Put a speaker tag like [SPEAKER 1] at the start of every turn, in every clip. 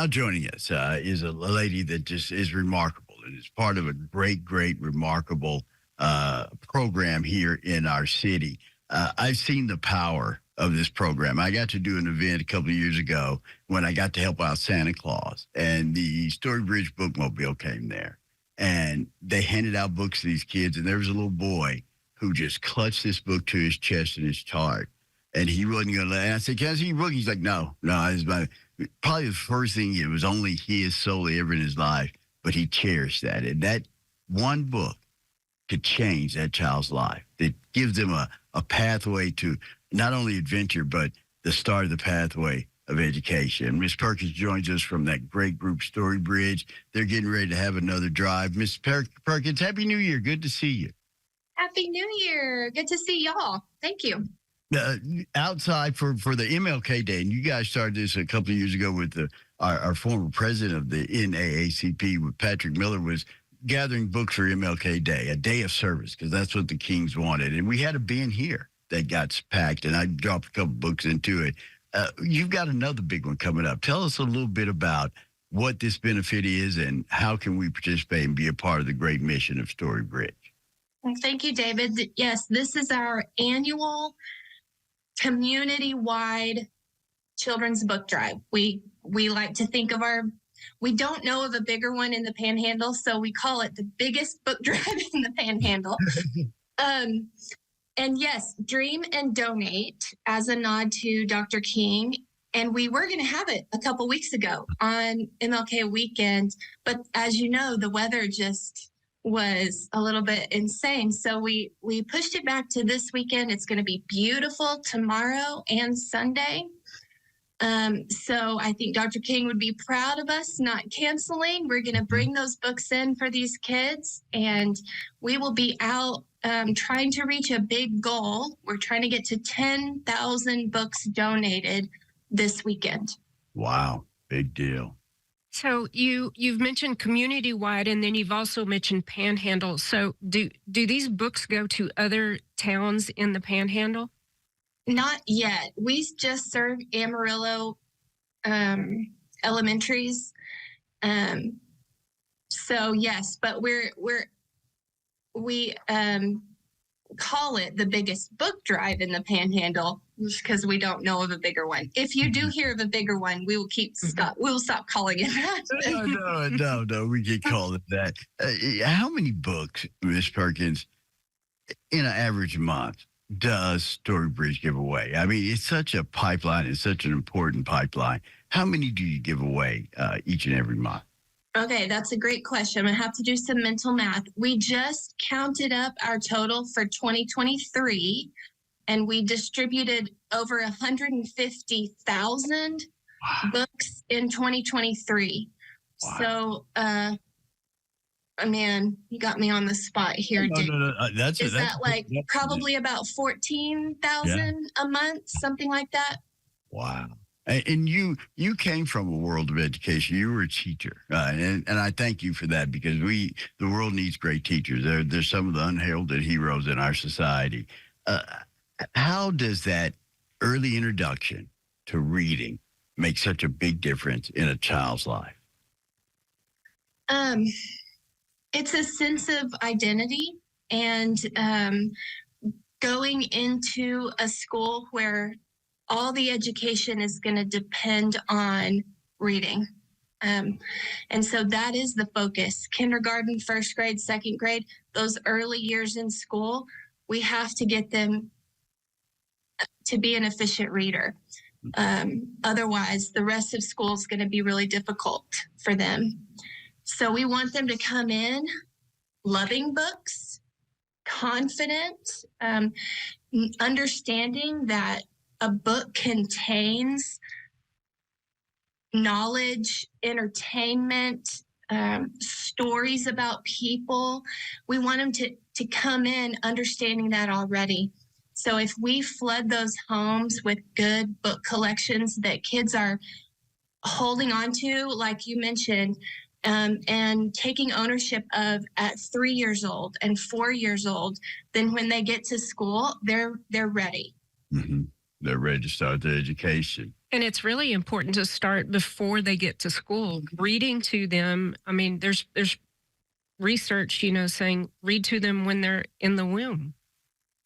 [SPEAKER 1] Now joining us is a lady that just is remarkable and is part of a great, remarkable program here in our city. I've seen the power of this program. I got to do an event a couple of years ago when I got to help out Santa Claus, and the Storybridge bookmobile came there, and they handed out books to these kids, and there was a little boy who just clutched this book to his chest and his heart, and he wasn't going to let. And I said, "Can I see your book?" He's like, "No, it's my." Probably the first thing, it was only his solely ever in his life, but he cherished that. And that one book could change that child's life. It gives them a pathway to not only adventure, but the start of the pathway of education. Miss Perkins joins us from that great group, Storybridge. They're getting ready to have another drive. Miss Perkins, Happy New Year. Good to see you.
[SPEAKER 2] Happy New Year. Good to see y'all. Thank you.
[SPEAKER 1] Outside for the MLK Day, and you guys started this a couple of years ago with our former president of the NAACP, with Patrick Miller, was gathering books for MLK Day, a day of service, because that's what the Kings wanted. And we had a bin here that got packed, and I dropped a couple books into it. You've got another big one coming up. Tell us a little bit about what this benefit is and how can we participate and be a part of the great mission of Storybridge.
[SPEAKER 2] Thank you, David. Yes, this is our annual community-wide children's book drive. We like to think of we don't know of a bigger one in the Panhandle, so we call it the biggest book drive in the Panhandle. And yes, dream and donate as a nod to Dr. King. And we were going to have it a couple weeks ago on MLK weekend, but as you know, the weather just was a little bit insane. So we pushed it back to this weekend. It's going to be beautiful tomorrow and Sunday. So I think Dr. King would be proud of us not canceling. We're going to bring those books in for these kids, and we will be out trying to reach a big goal. We're trying to get to 10,000 books donated this weekend.
[SPEAKER 1] Wow, big deal.
[SPEAKER 3] So you've mentioned community-wide, and then you've also mentioned Panhandle. So do these books go to other towns in the Panhandle?
[SPEAKER 2] Not yet. We just serve Amarillo elementaries. So yes, but we call it the biggest book drive in the Panhandle because we don't know of a bigger one. If you do hear of a bigger one, we will stop calling it that.
[SPEAKER 1] No, we can call it that. How many books, Miss Perkins, in an average month does Storybridge give away? I mean, it's such a pipeline. It's such an important pipeline. How many do you give away each and every month?
[SPEAKER 2] Okay, that's a great question. I'm going to have to do some mental math. We just counted up our total for 2023, and we distributed over 150,000 books in 2023.
[SPEAKER 1] Wow.
[SPEAKER 2] So, man, you got me on the spot here.
[SPEAKER 1] No. That's
[SPEAKER 2] probably about 14,000 a month, something like that?
[SPEAKER 1] Wow. And you came from a world of education. You were a teacher, and I thank you for that, because the world needs great teachers. They're some of the unheralded heroes in our society. How does that early introduction to reading make such a big difference in a child's life?
[SPEAKER 2] It's a sense of identity, and going into a school where all the education is going to depend on reading. And so that is the focus. Kindergarten, first grade, second grade, those early years in school, we have to get them to be an efficient reader. Otherwise, the rest of school is going to be really difficult for them. So we want them to come in loving books, confident, understanding that a book contains knowledge, entertainment, stories about people. We want them to come in understanding that already. So if we flood those homes with good book collections that kids are holding on to, like you mentioned, and taking ownership of at 3 years old and 4 years old, then when they get to school, they're ready.
[SPEAKER 1] Mm-hmm. They're ready to start their education.
[SPEAKER 3] And it's really important to start before they get to school, reading to them. I mean, there's research, saying read to them when they're in the womb.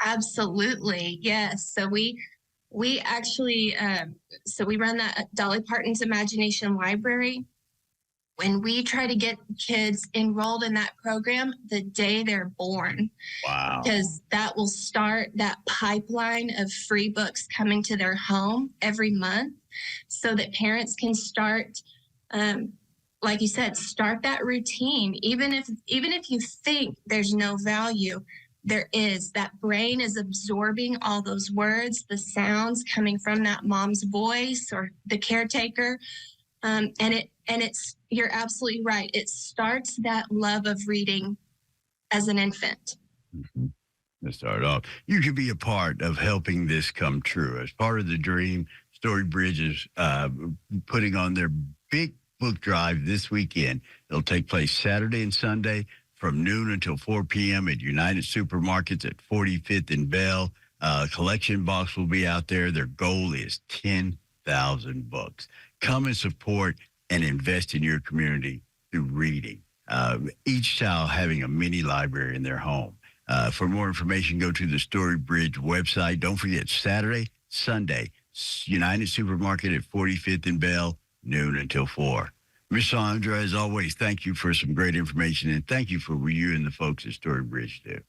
[SPEAKER 2] Absolutely, yes. So we actually so we run that Dolly Parton's Imagination Library. When we try to get kids enrolled in that program the day they're born,
[SPEAKER 1] Wow.
[SPEAKER 2] because that will start that pipeline of free books coming to their home every month, so that parents can start, like you said, start that routine. Even if you think there's no value, there is. That brain is absorbing all those words, the sounds coming from that mom's voice or the caretaker, and it's, you're absolutely right. It starts that love of reading as an infant.
[SPEAKER 1] Mm-hmm. To start off, you can be a part of helping this come true. As part of the dream, Storybridge is putting on their big book drive this weekend. It'll take place Saturday and Sunday from noon until 4 p.m. at United Supermarkets at 45th and Bell. Collection box will be out there. Their goal is 10,000 books. Come and support and invest in your community through reading. Each child having a mini library in their home. For more information, go to the Storybridge website. Don't forget, Saturday, Sunday, United Supermarket at 45th and Bell, noon until 4. Miss Sandra, as always, thank you for some great information, and thank you for what you and the folks at Storybridge do.